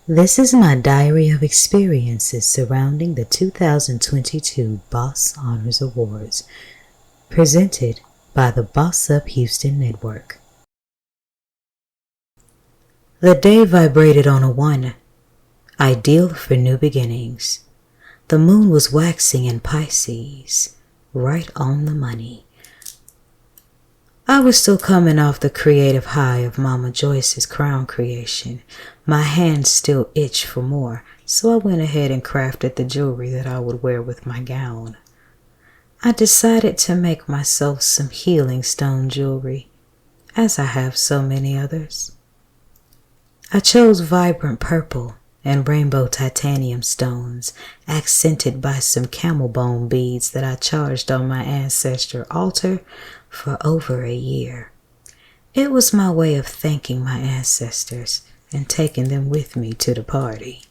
This is my diary of experiences surrounding the 2022 Boss Honors Awards, presented by the Boss Up Houston Network. The day vibrated on a 1, ideal for new beginnings. The moon was waxing in Pisces, right on the money. I was still coming off the creative high of Mama Joyce's crown creation. My hands still itched for more, so I went ahead and crafted the jewelry that I would wear with my gown. I decided to make myself some healing stone jewelry, as I have so many others. I chose vibrant purple and rainbow titanium stones, accented by some camel bone beads that I charged on my ancestor altar for over a year. It was my way of thanking my ancestors and taking them with me to the party.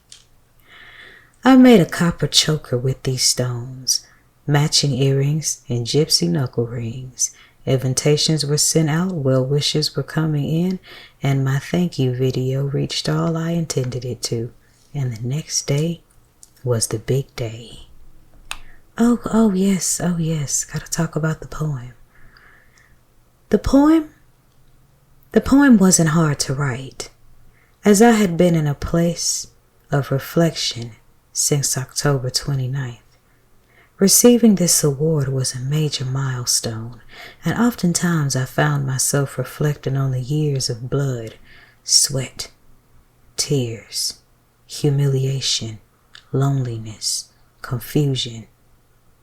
I made a copper choker with these stones, matching earrings and gypsy knuckle rings. Invitations were sent out, well wishes were coming in, and my thank you video reached all I intended it to. And the next day was the big day. Oh yes, gotta talk about the poem. The poem wasn't hard to write, as I had been in a place of reflection since October 29th. Receiving this award was a major milestone, and oftentimes I found myself reflecting on the years of blood, sweat, tears, humiliation, loneliness, confusion,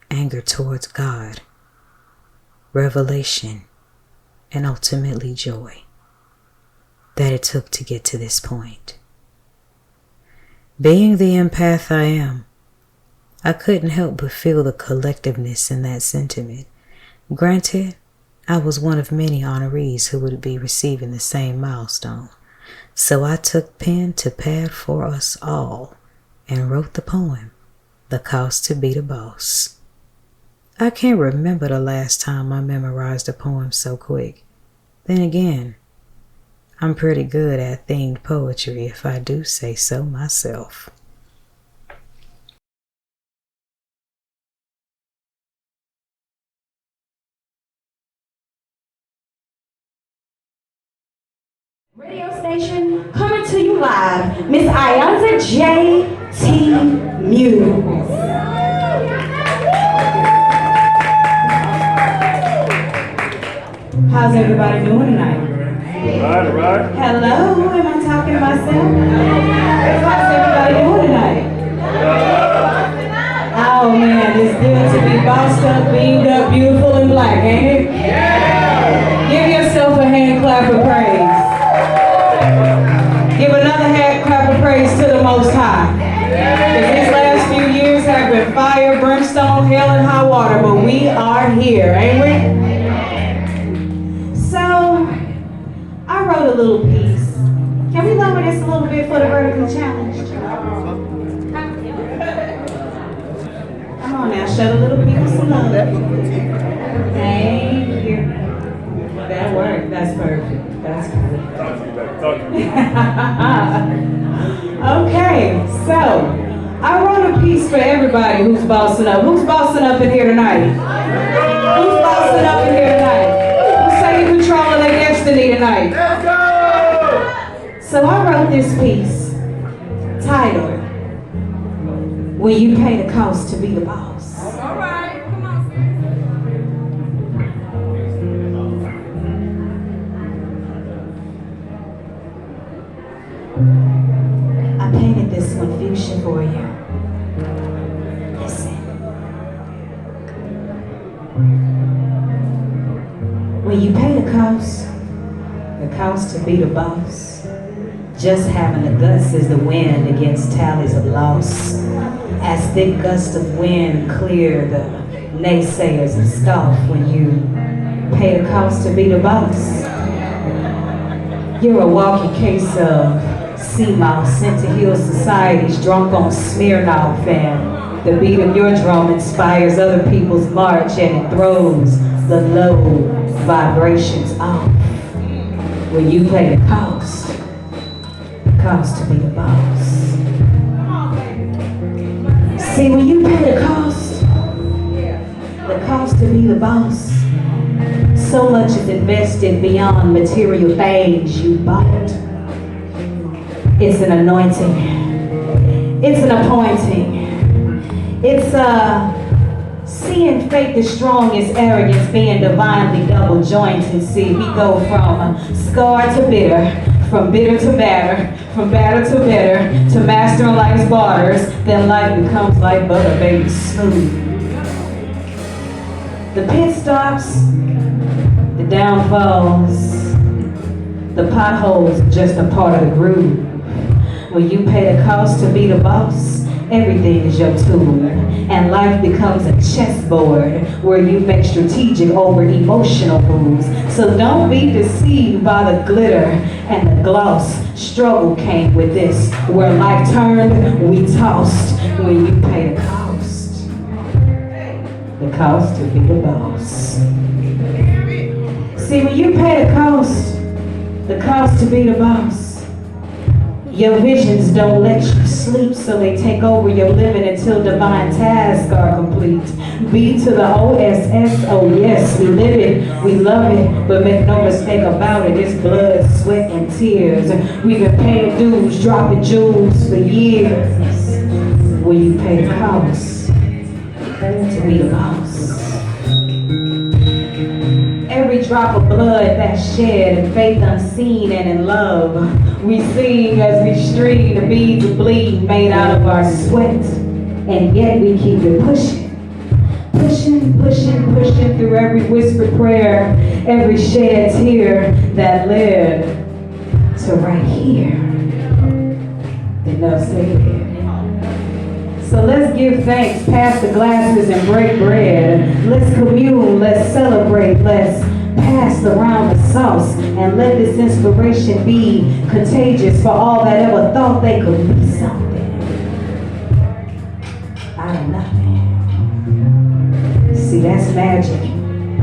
anger towards God, revelation, and ultimately joy that it took to get to this point. Being the empath I am, I couldn't help but feel the collectiveness in that sentiment. Granted, I was one of many honorees who would be receiving the same milestone, so I took pen to pad for us all and wrote the poem, The Cost to Be the Boss. I can't remember the last time I memorized a poem so quick. Then again, I'm pretty good at themed poetry if I do say so myself. Radio station coming to you live, Miss Ayanta J.T. Muse. How's everybody doing tonight? All right. Hello, am I talking to myself? How's everybody doing tonight? Oh man, it's good to be bossed up, beamed up, beautiful, and black, ain't it? Yeah. Give yourself a hand clap of praise. Give another hand clap of praise to the Most High. Because these last few years have been fire, brimstone, hell, and high water, but we are here, ain't we? So, I wrote a little piece. Can we lower this a little bit for the vertical challenge? Come on now, show the little people some love. Thank you. That worked. That's perfect. That's perfect. Okay, so I wrote a piece for everybody who's bossing up. Who's bossing up in here tonight? Who's bossing up in here tonight? Who's taking control of their destiny tonight? So I wrote this piece titled, When You Pay the Cost to Be the Boss. All right, come on. I painted this one fuchsia for you. Listen. When you pay the cost to be the boss, just having the guts is the wind against tallies of loss. As thick gusts of wind clear the naysayers and scoff when you pay the cost to be the boss. You're a walking case of sea mouse sent to heal societies drunk on Smirnoff, and the beat of your drum inspires other people's march and it throws the low vibrations off. When you pay the cost to be the boss. See, when you pay the cost to be the boss, so much is invested beyond material things you bought. It's an anointing. It's an appointing. It's seeing faith as strong as arrogance, being divinely double jointed. See, we go from scar to bitter, from bitter to batter, from batter to bitter, to mastering life's barters. Then life becomes like butter, baby, smooth. The pit stops, the downfalls, the potholes are just a part of the groove. When you pay the cost to be the boss, everything is your tool. And life becomes a chessboard where you make strategic over emotional moves. So don't be deceived by the glitter and the gloss. Struggle came with this. Where life turned, we tossed. When you pay the cost to be the boss. See, when you pay the cost to be the boss, your visions don't let you sleep, so they take over your living until divine tasks are complete. B to the OSS, oh yes, we live it, we love it, but make no mistake about it, it's blood, sweat, and tears. We've been paying dues, dropping jewels for years. Will you pay the cost to be the boss? Every drop of blood that's shed in faith unseen and in love, we sing as we stream the beads of bleed made out of our sweat, and yet we keep it pushing, pushing, pushing, pushing through every whispered prayer, every shed tear that led to right here. Enough said. So let's give thanks, pass the glasses and break bread. Let's commune, let's celebrate, let's pass around the sauce, and let this inspiration be contagious for all that ever thought they could be something out of nothing. See, that's magic.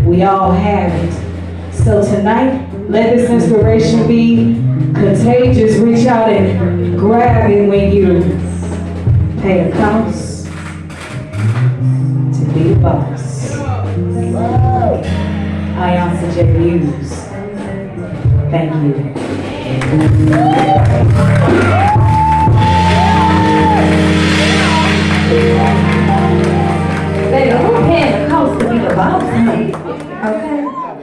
We all have it. So tonight, let this inspiration be contagious. Reach out and grab it when you pay the cost to be the boss. I answer J News. Thank you. Baby, who paying the cost to be the boss? Okay.